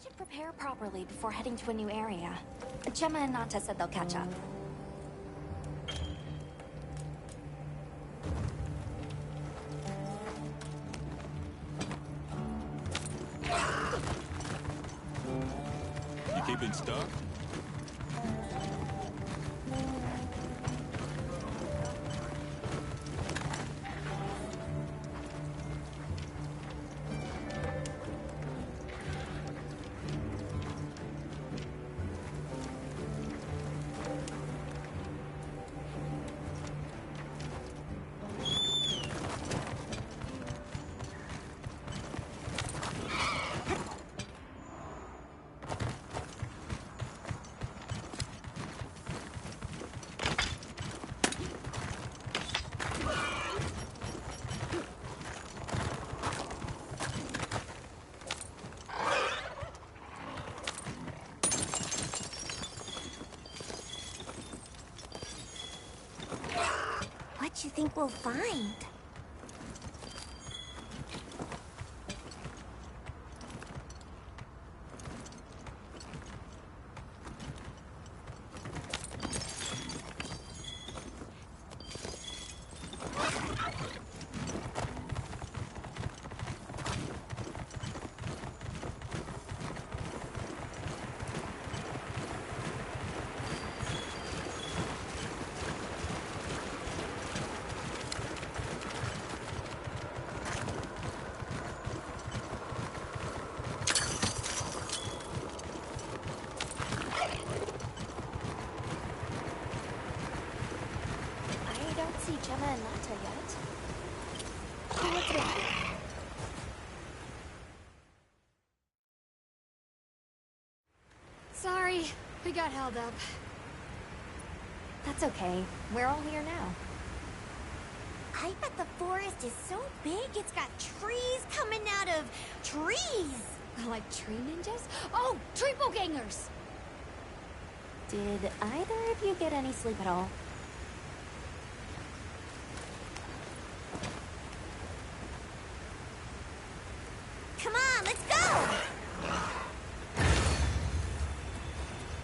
should prepare properly before heading to a new area. Gemma and Nata said they'll catch up. You keeping stuck? What you think we'll find? See Gemma and Nata yet. So let's wait. Sorry, we got held up. That's okay. We're all here now. I bet the forest is so big it's got trees coming out of trees. Like tree ninjas? Oh, triple-gangers! Did either of you get any sleep at all? Come on, let's go!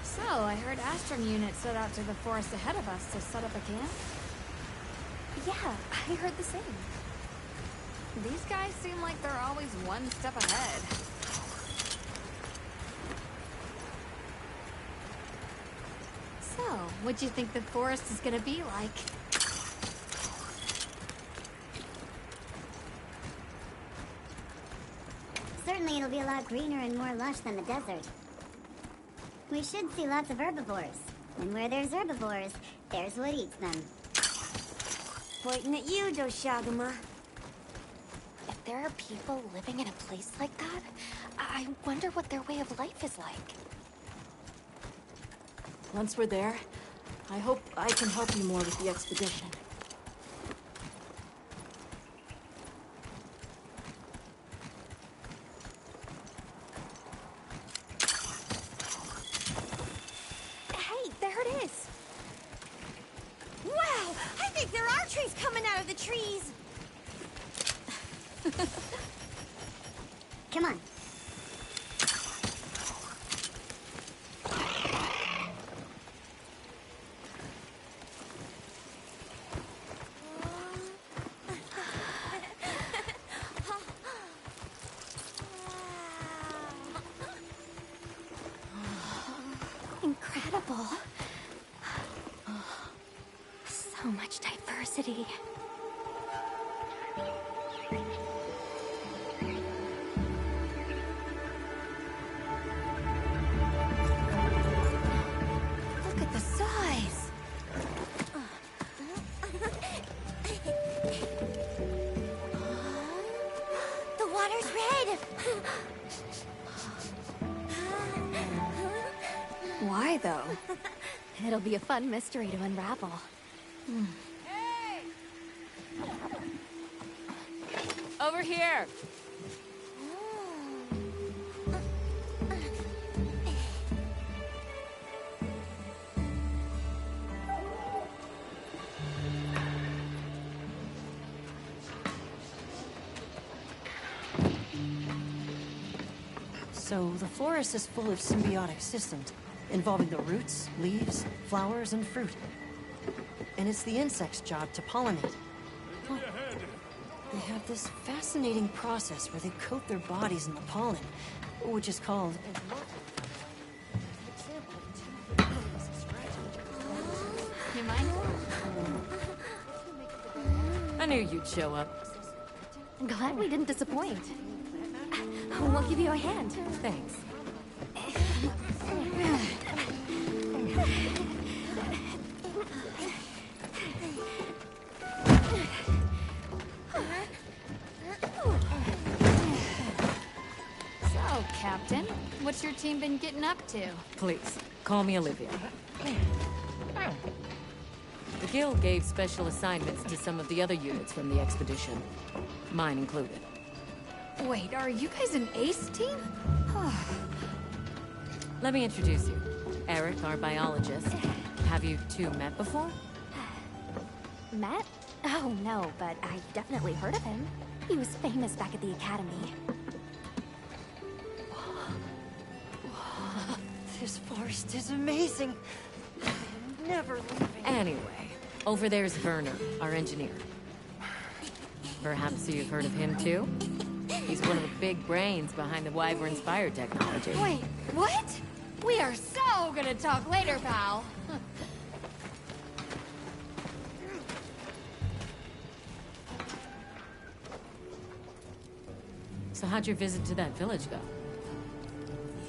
So, I heard Astrum unit set out to the forest ahead of us to set up a camp? Yeah, I heard the same. These guys seem like they're always one step ahead. So, what'd you think the forest is gonna be like? Certainly it'll be a lot greener and more lush than the desert. We should see lots of herbivores. And where there's herbivores, there's what eats them. Pointing at you, Doshaguma. If there are people living in a place like that, I wonder what their way of life is like. Once we're there, I hope I can help you more with the expedition. Hey, there it is! Wow! I think there are trees coming out of the trees! Come on. Incredible. So much diversity. Look at the size! The water's red! Why, though? It'll be a fun mystery to unravel. Over here! So the forest is full of symbiotic systems, involving the roots, leaves, flowers, and fruit. And it's the insect's job to pollinate. They have this fascinating process where they coat their bodies in the pollen, which is called... You mind? I knew you'd show up. Glad we didn't disappoint. We'll give you a hand. Thanks. So, Captain, what's your team been getting up to? Please, call me Olivia. The Guild gave special assignments to some of the other units from the expedition. Mine included. Wait, are you guys an ace team? Let me introduce you. Eric, our biologist. Have you two met before? Matt? Oh, no, but I've definitely heard of him. He was famous back at the academy. This forest is amazing. I'm never leaving. Anyway, over there's Werner, our engineer. Perhaps you've heard of him too? He's one of the big brains behind the Wyvern's fire technology. Wait, what? We are so gonna talk later, pal. So how'd your visit to that village go?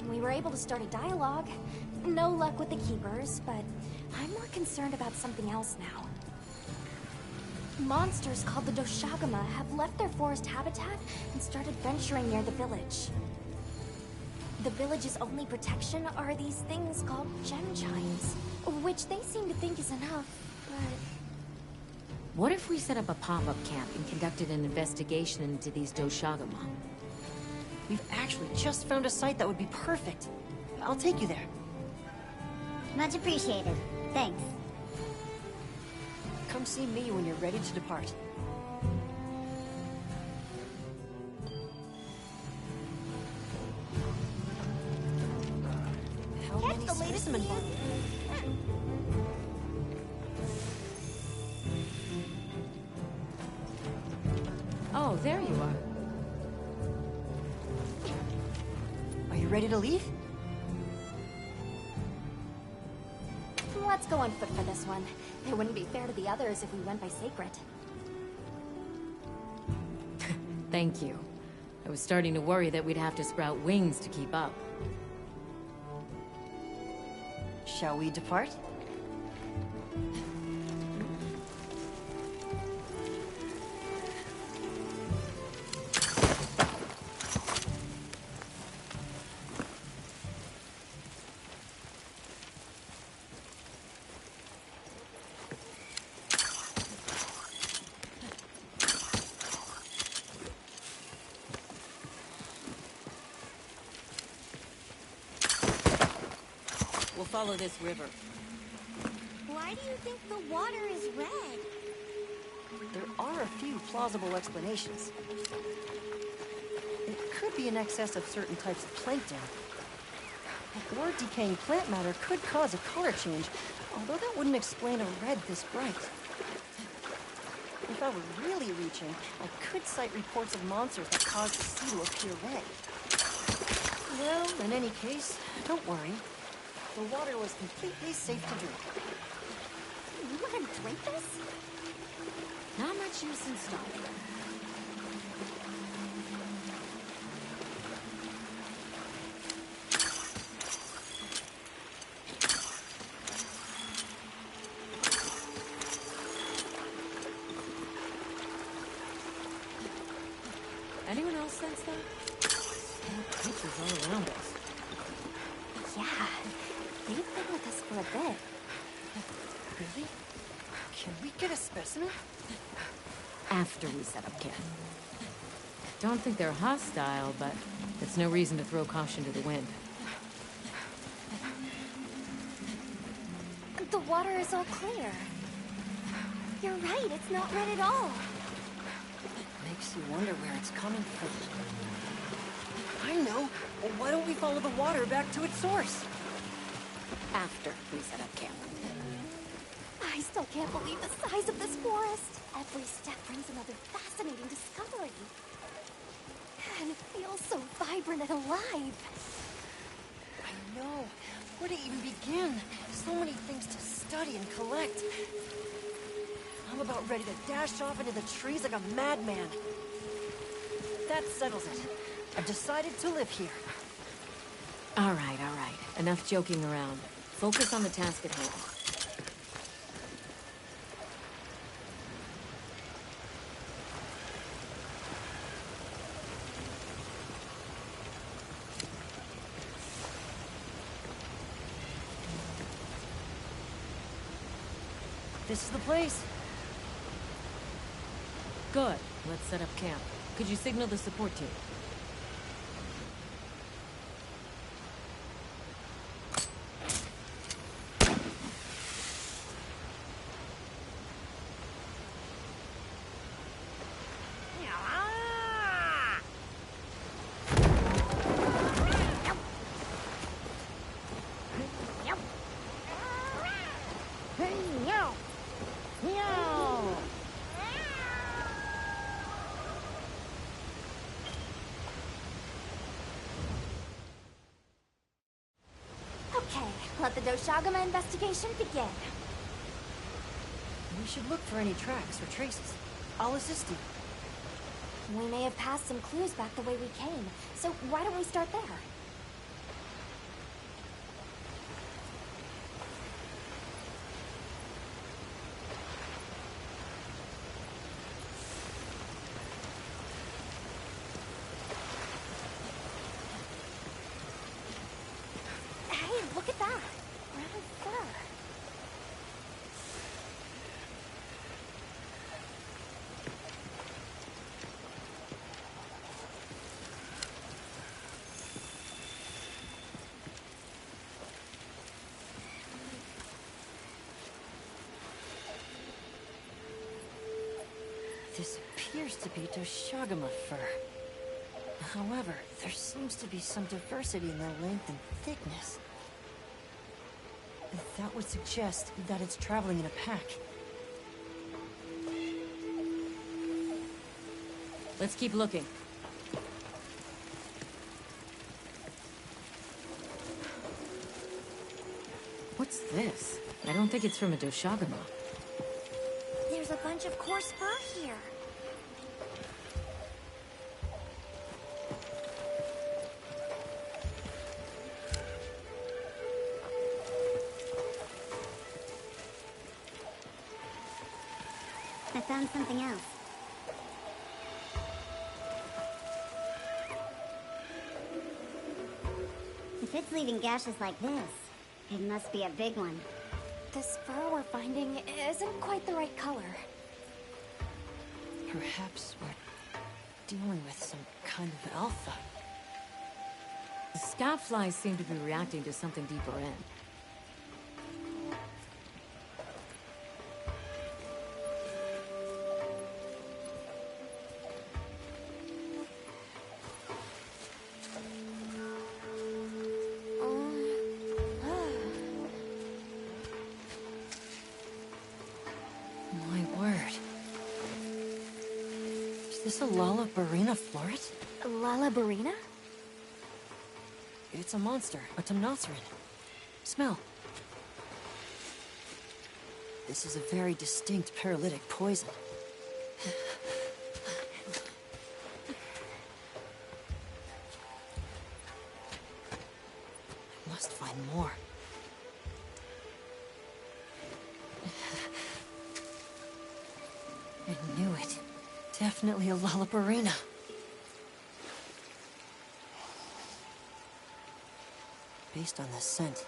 We were able to start a dialogue. No luck with the Keepers, but I'm more concerned about something else now. Monsters called the Doshagama have left their forest habitat and started venturing near the village. The village's only protection are these things called gem chimes, which they seem to think is enough, but... What if we set up a pop-up camp and conducted an investigation into these Doshagama? We've actually just found a site that would be perfect. I'll take you there. Much appreciated. Thanks. Come see me when you're ready to depart. How many specimen bottles? Oh, there you are. Are you ready to leave? Let's go on foot for this one. It wouldn't be fair to the others if we went by Sacred. Thank you. I was starting to worry that we'd have to sprout wings to keep up. Shall we depart? We'll follow this river. Why do you think the water is red? There are a few plausible explanations. It could be in excess of certain types of plankton. Or decaying plant matter could cause a color change, although that wouldn't explain a red this bright. If I were really reaching, I could cite reports of monsters that cause the sea to appear red. Well, in any case, don't worry. The water was completely safe to drink. You want to drink this? Not much use in stopping. Anyone else sense that? There are creatures all around us. Yeah, they've been with us for a bit. Really? Can we get a specimen? After we set up camp. Don't think they're hostile, but it's no reason to throw caution to the wind. The water is all clear. You're right, it's not red at all. Makes you wonder where it's coming from. I know. Well, why don't we we follow the water back to its source? After we set up camp. I still can't believe the size of this forest. Every step brings another fascinating discovery. And it feels so vibrant and alive. I know. Where to even begin? So many things to study and collect. I'm about ready to dash off into the trees like a madman. That settles it. I've decided to live here. All right, all right. Enough joking around. Focus on the task at hand. This is the place. Good. Let's set up camp. Could you signal the support team? Okay, let the Doshagama investigation begin. We should look for any tracks or traces. I'll assist you. We may have passed some clues back the way we came, so why don't we start there? Hey, look at that! Brown fur. This appears to be Doshagama fur. However, there seems to be some diversity in their length and thickness. That would suggest that it's traveling in a pack. Let's keep looking. What's this? I don't think it's from a Doshagama. There's a bunch of coarse fur here. I found something else. If it's leaving gashes like this, it must be a big one. This fur we're finding isn't quite the right color. Perhaps we're dealing with some kind of alpha. The scout flies seem to be reacting to something deeper in. My word. Is this a Lalabarina floret? Lalabarina? It's a monster, a Temnoceran. Smell. This is a very distinct paralytic poison. I must find more. I knew it. Definitely a Lalabarina. Based on the scent,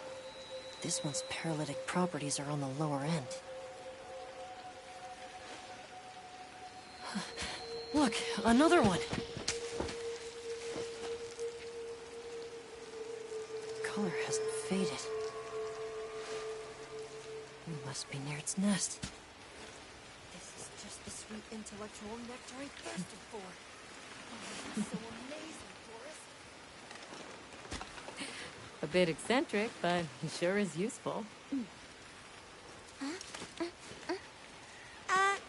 this one's paralytic properties are on the lower end. Look, another one! Color hasn't faded. We must be near its nest. This is just the sweet intellectual nectar I thirsted for. Oh, this is so amazing, Forrest. A bit eccentric, but he sure is useful.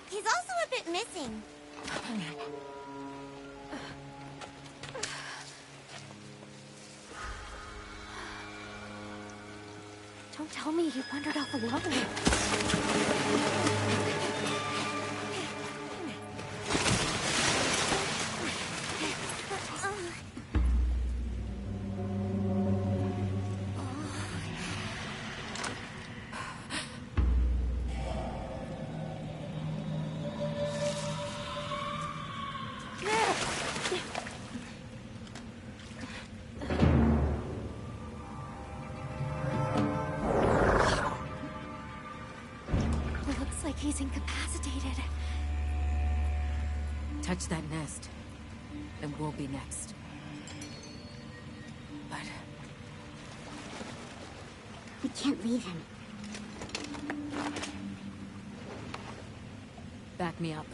He's also a bit missing. Don't tell me he wandered off alone. Looks like he's incapacitated. Touch that nest, and we'll be next. But We can't leave him. back me up.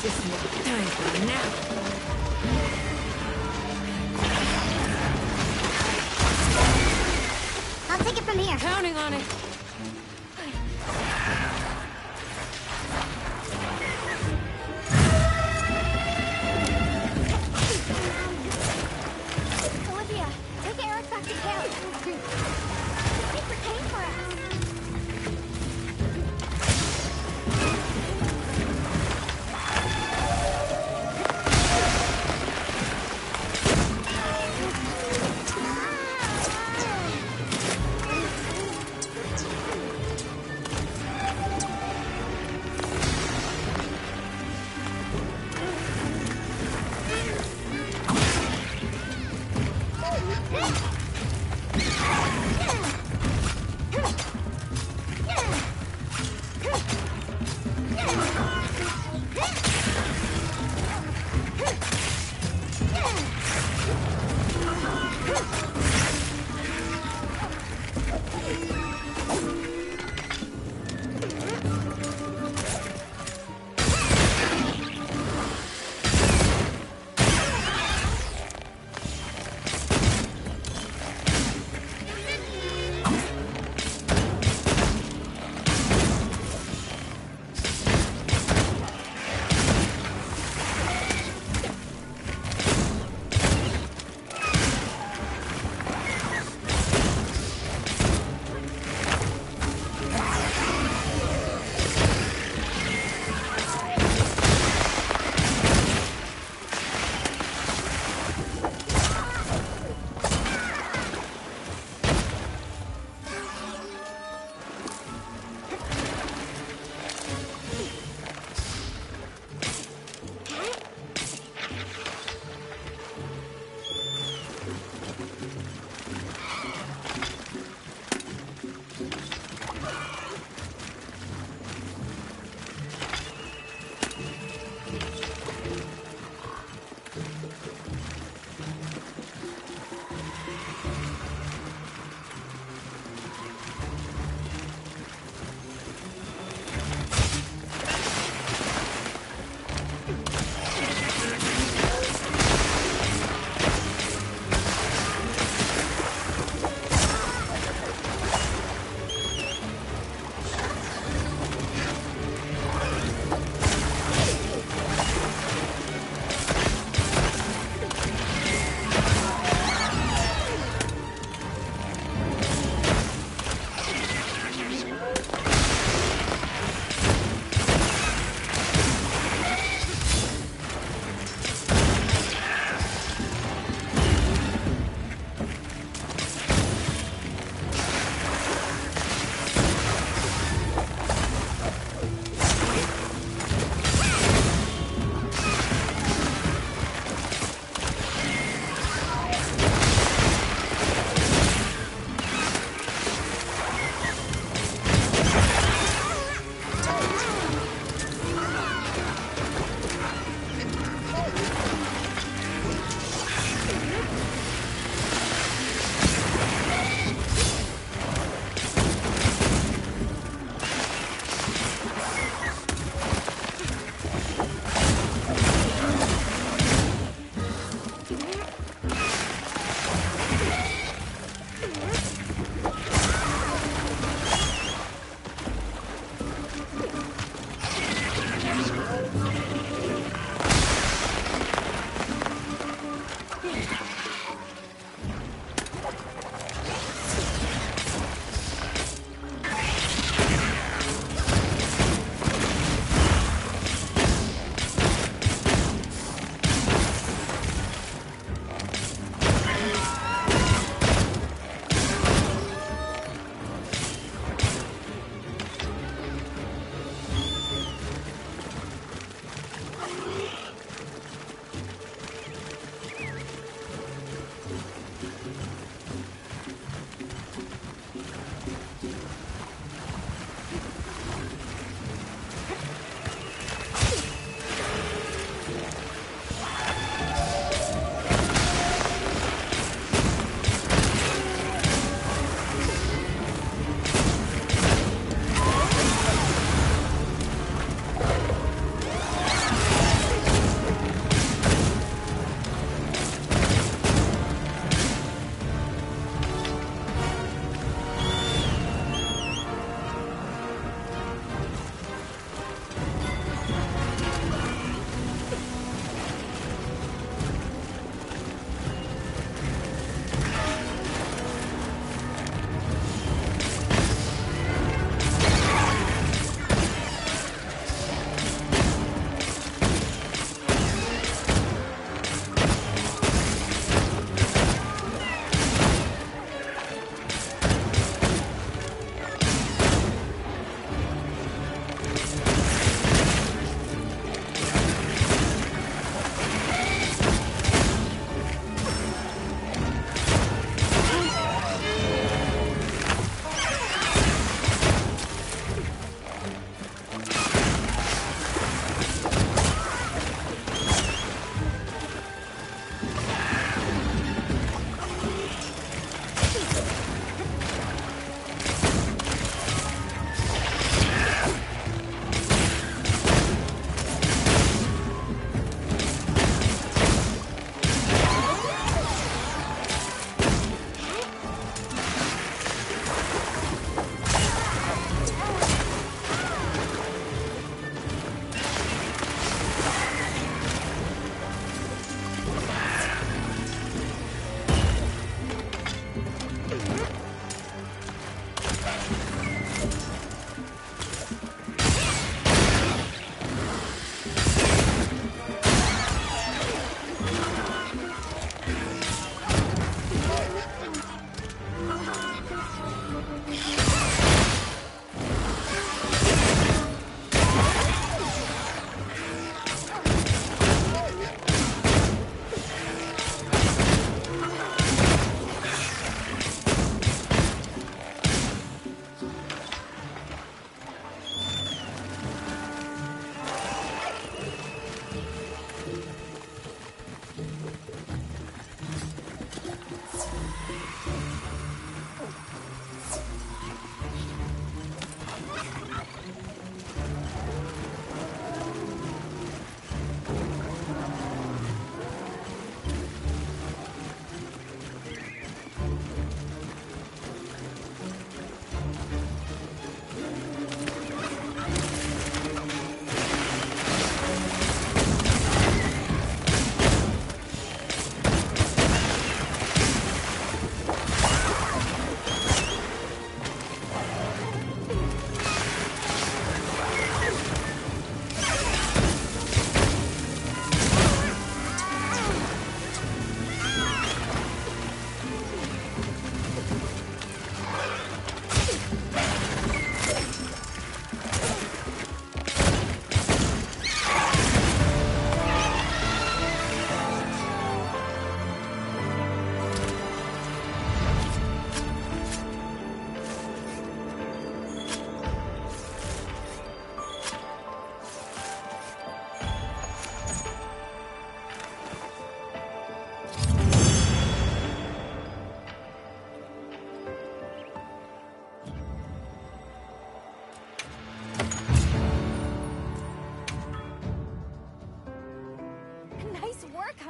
This is what time for now. I'll take it from here. Counting on it. Olivia, take Eric back to camp. Secret came for us.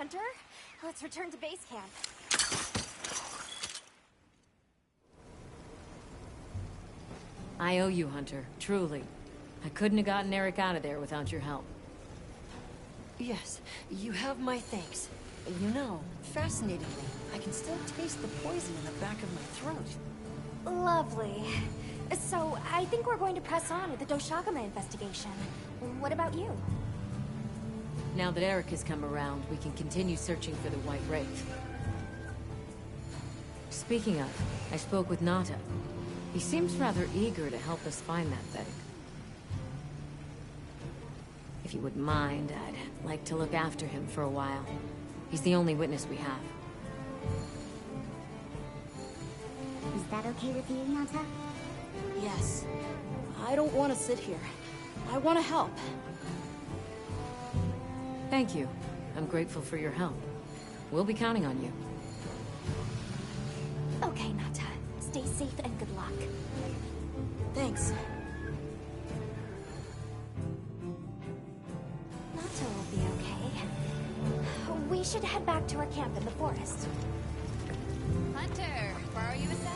Hunter. Let's return to base camp. I owe you, Hunter. Truly. I couldn't have gotten Eric out of there without your help. Yes, you have my thanks. You know, fascinatingly, I can still taste the poison in the back of my throat. Lovely. So, I think we're going to press on with the Doshagama investigation. What about you? Now that Eric has come around, we can continue searching for the White Wraith. Speaking of, I spoke with Nata. He seems rather eager to help us find that thing. If you wouldn't mind, I'd like to look after him for a while. He's the only witness we have. Is that okay with you, Nata? Yes. I don't want to sit here. I want to help. Thank you. I'm grateful for your help. We'll be counting on you. Okay, Nata. Stay safe and good luck. Thanks. Nata will be okay. We should head back to our camp in the forest. Hunter, borrow you a sec?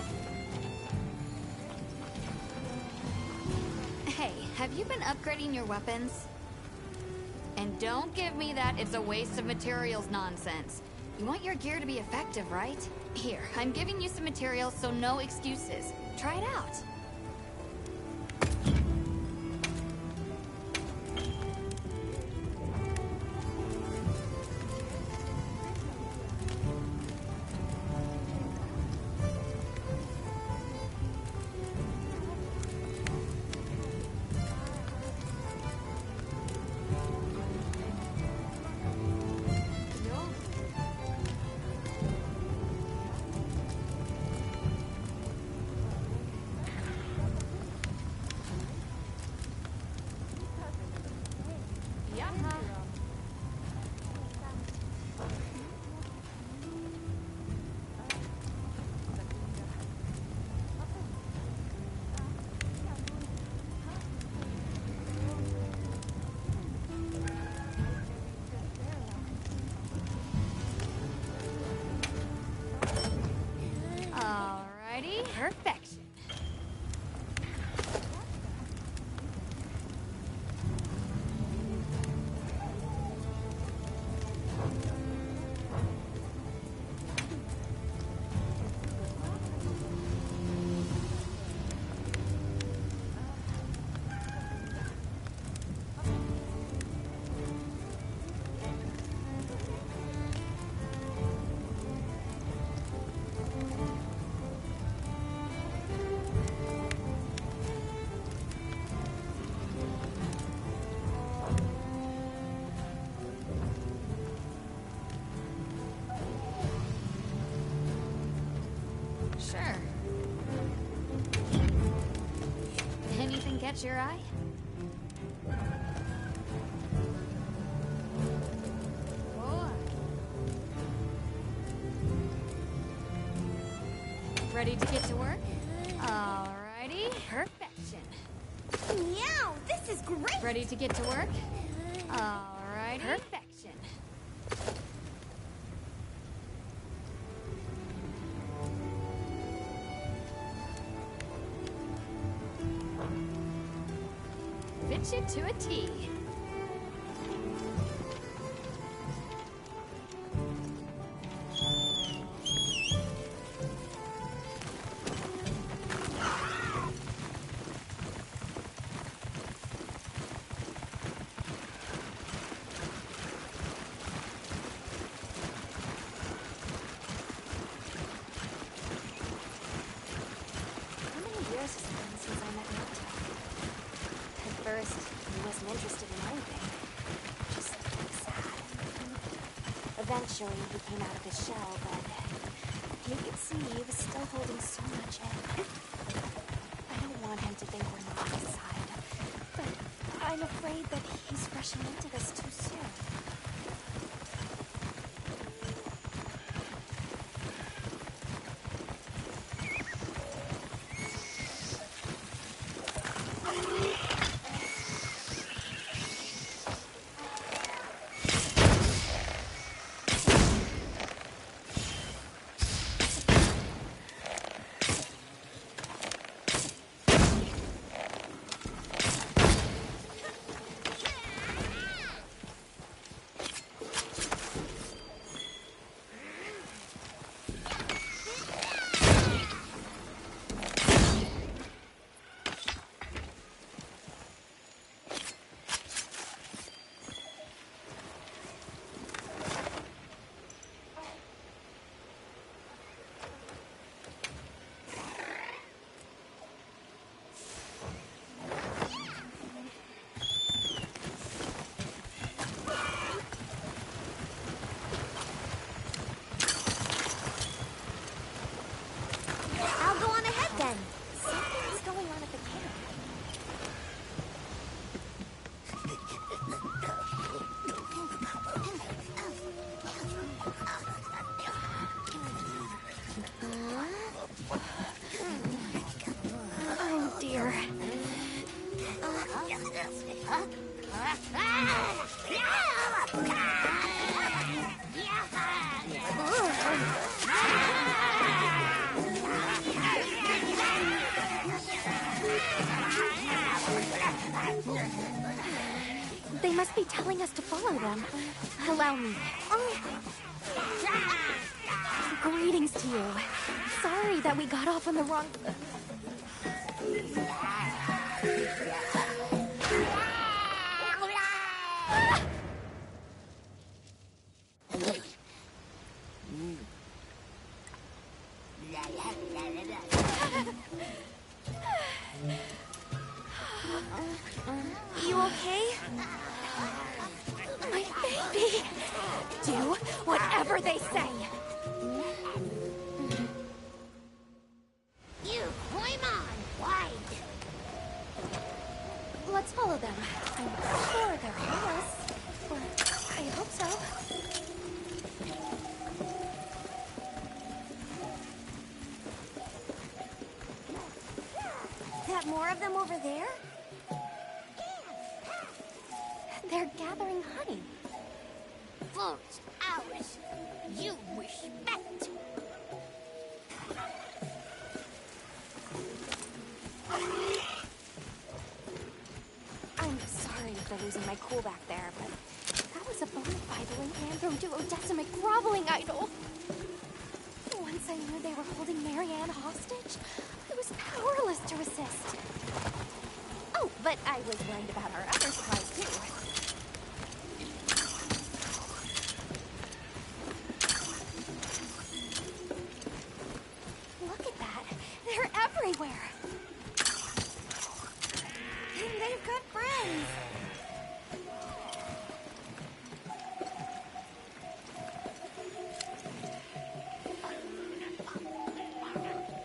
Hey, have you been upgrading your weapons? And don't give me that it's a waste of materials nonsense. You want your gear to be effective, right? Here, I'm giving you some materials, so no excuses. Try it out. Alrighty, perfection. Sure. Anything catch your eye? Whoa. Ready to get to work? Alrighty, perfection. Meow! This is great! Ready to get to work? Alrighty, perfection. Fit you to a T. How many years has it been since I met Nata? At first, he wasn't interested in anything. Just sad. Eventually, he came out of his shell, but you could see he was still holding so much in. I don't want him to think we're not on his side, but I'm afraid that he's rushing into this too soon. Oh, dear. They must be telling us to follow them. Allow me. Greetings to you. Sorry that we got off on the wrong... You okay? My baby! Do whatever they say! You, climb on, wide. Let's follow them. I'm sure they're harmless. Or I hope so. That more of them over there? They're gathering honey. Force ours. You respect. I'm sorry for losing my cool back there, but that was a bona fide Lincanthro duodecimic groveling idol. Once I knew they were holding Marianne hostage, I was powerless to resist. Oh, but I was worried about our other supplies too. Look at that. They're everywhere. And they've got friends.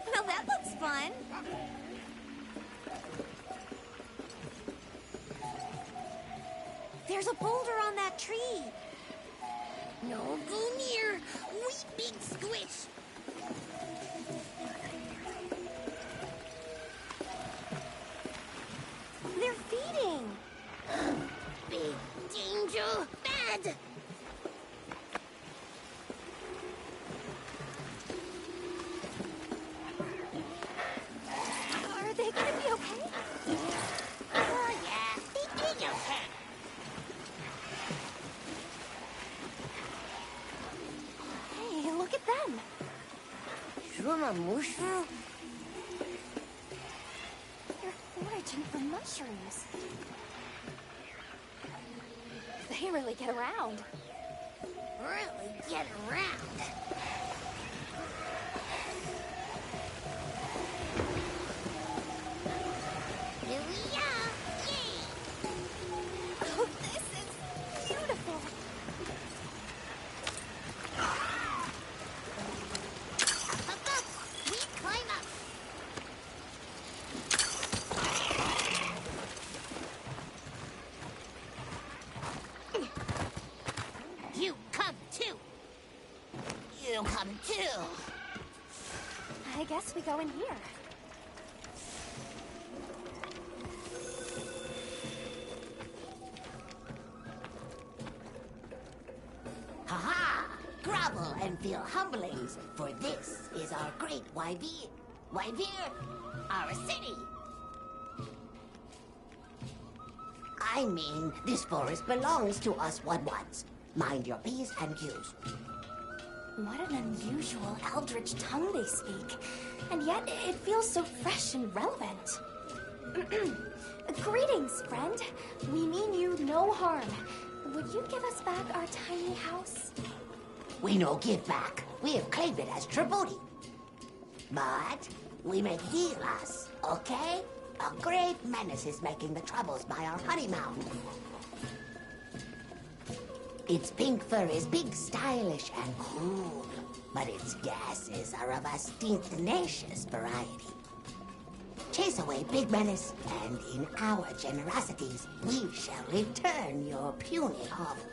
Well, that looks fun. There's a boulder on that tree. No go near. We big squish. They're feeding. Big danger. Bad. Are they gonna be okay? Oh, yeah. They did okay. Hey, look at them. They're foraging for mushrooms. They really get around. Really get around. Here we are. Yay. Oh, this is beautiful. Up. We climb up. You come too. You come too. I guess we go in here. Ha-ha! Grovel and feel humblings, for this is our great Wyvere. Wyvere, our city. I mean, this forest belongs to us one-ones. Mind your P's and Q's. What an unusual eldritch tongue they speak. And yet, it feels so fresh and relevant. Greetings, friend. We mean you no harm. Would you give us back our tiny house? We no give back. We have claimed it as tribute. But we make deal us, okay? A great menace is making the troubles by our honey mound. Its pink fur is big, stylish, and cool, but its gases are of a stink-tenacious variety. Chase away Big Menace, and in our generosities, we shall return your puny hovel.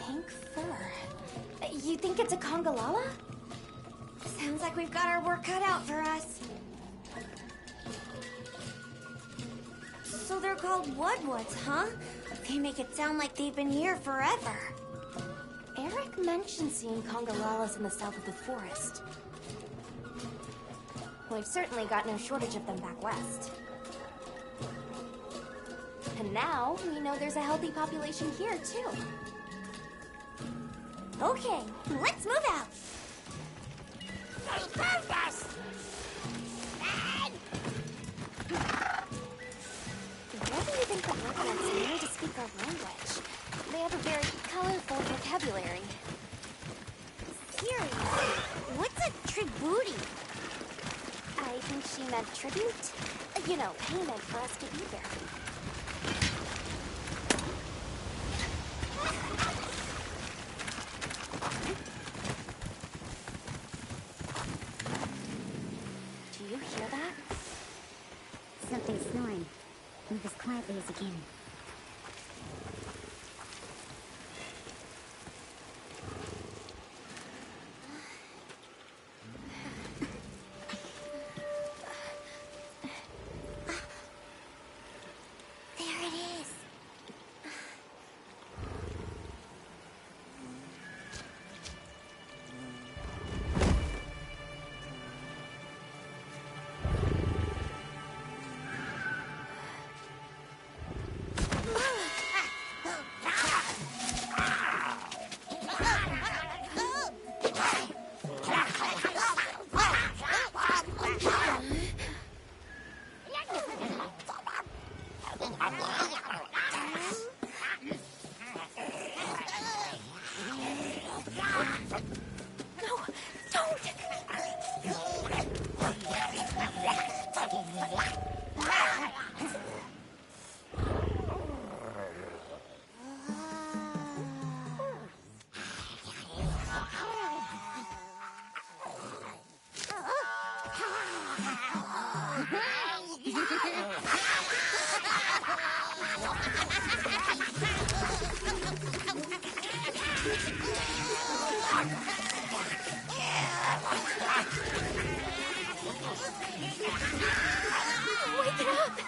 Pink fur. you think it's a Congalala? Sounds like we've got our work cut out for us. So they're called Woodwoods, huh? They make it sound like they've been here forever. Eric mentioned seeing Congalalas in the south of the forest. We've certainly got no shortage of them back west. And now, we know there's a healthy population here, too. Okay, let's move out. What do you think the Woodwoods mean to speak our language? They have a very colorful vocabulary. Seriously, what's a tribooty? I think she meant tribute. You know, payment for us to be here. Do you hear that? Something snoring. Move as quietly as you can. There it is. Wake it up!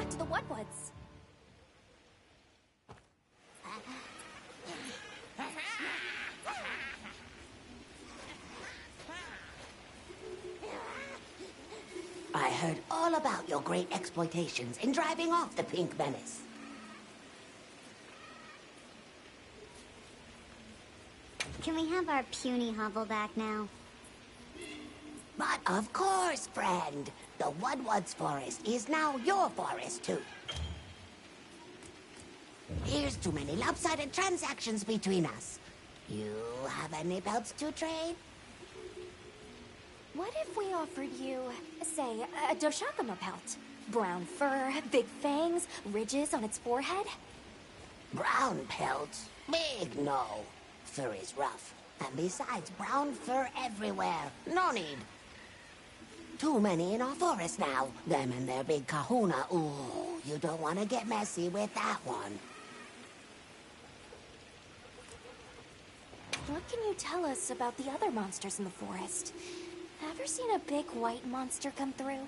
to the Woodwoods. I heard all about your great exploitations in driving off the Pink Menace. Can we have our puny hovel back now? But of course, friend. The Woodwoods forest is now your forest, too. Here's too many lopsided transactions between us. You have any belts to trade? What if we offered you, say, a Doshakama pelt? Brown fur, big fangs, ridges on its forehead? Brown pelts? Big no. Fur is rough. And besides, brown fur everywhere. No need. Too many in our forest now. Them and their big kahuna. Ooh, you don't want to get messy with that one. What can you tell us about the other monsters in the forest? Ever seen a big white monster come through?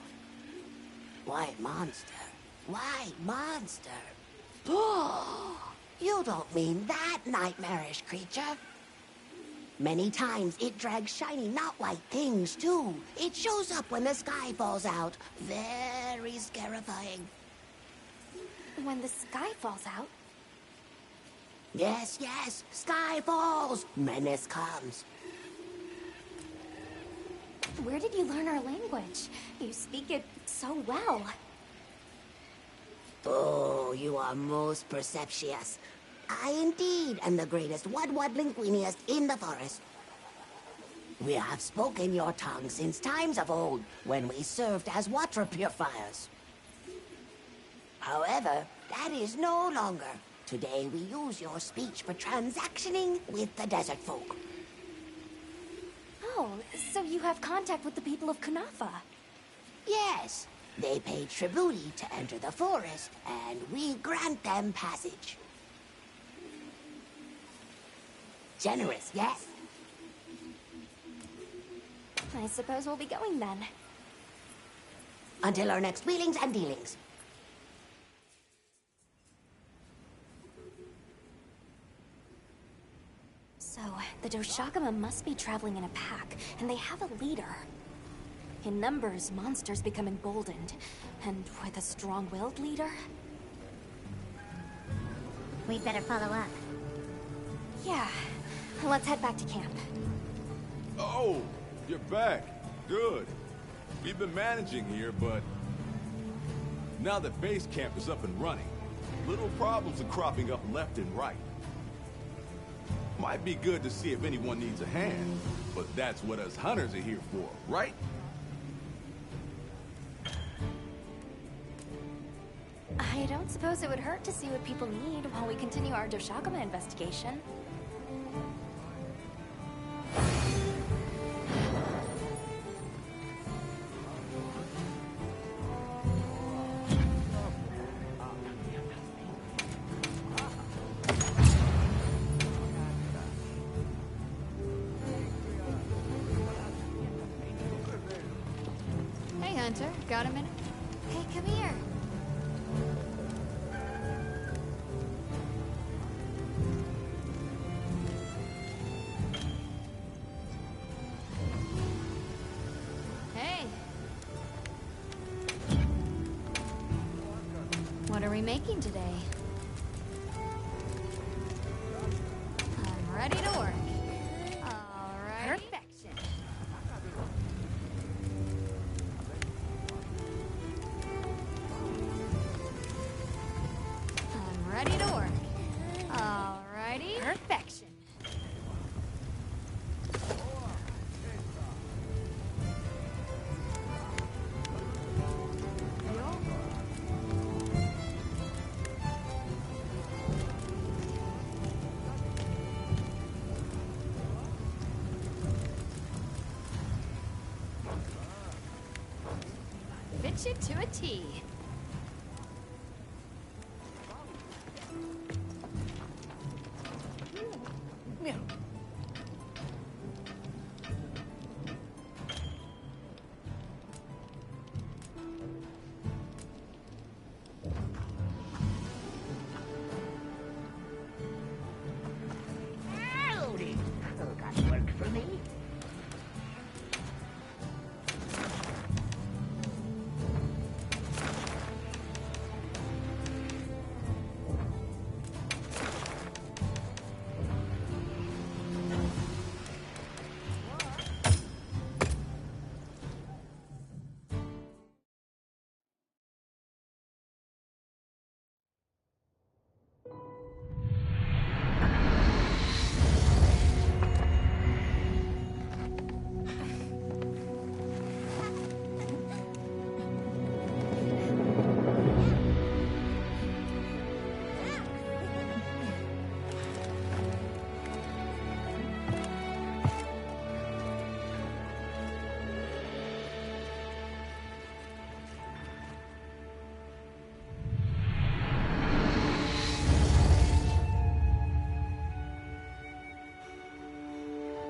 White monster? White monster? Oh, you don't mean that nightmarish creature? Many times it drags shiny, not white things, too. It shows up when the sky falls out. Very scarifying. When the sky falls out? Yes, yes. Sky falls. Menace comes. Where did you learn our language? You speak it so well. Oh, you are most perceptious. I indeed am the greatest Woodwood linguiniast in the forest. We have spoken your tongue since times of old, when we served as water purifiers. However, that is no longer. Today we use your speech for transactioning with the desert folk. Oh, so you have contact with the people of Kunafa? Yes, they pay tribute to enter the forest, and we grant them passage. Generous, yes? I suppose we'll be going then. Until our next wheelings and dealings. So, the Doshakama must be traveling in a pack, and they have a leader. In numbers, monsters become emboldened, and with a strong-willed leader? We'd better follow up. Yeah, let's head back to camp. Oh, you're back. Good. We've been managing here, but now that base camp is up and running, little problems are cropping up left and right. Might be good to see if anyone needs a hand, but that's what us hunters are here for, right? I don't suppose it would hurt to see what people need while we continue our Doshakama investigation. Hey, Hunter. Got a minute? Hey, come here. Hey. What are we making today? I'm ready to work. All right. Perfection. I'm ready to work. All righty. Perfection. Fit you to a T.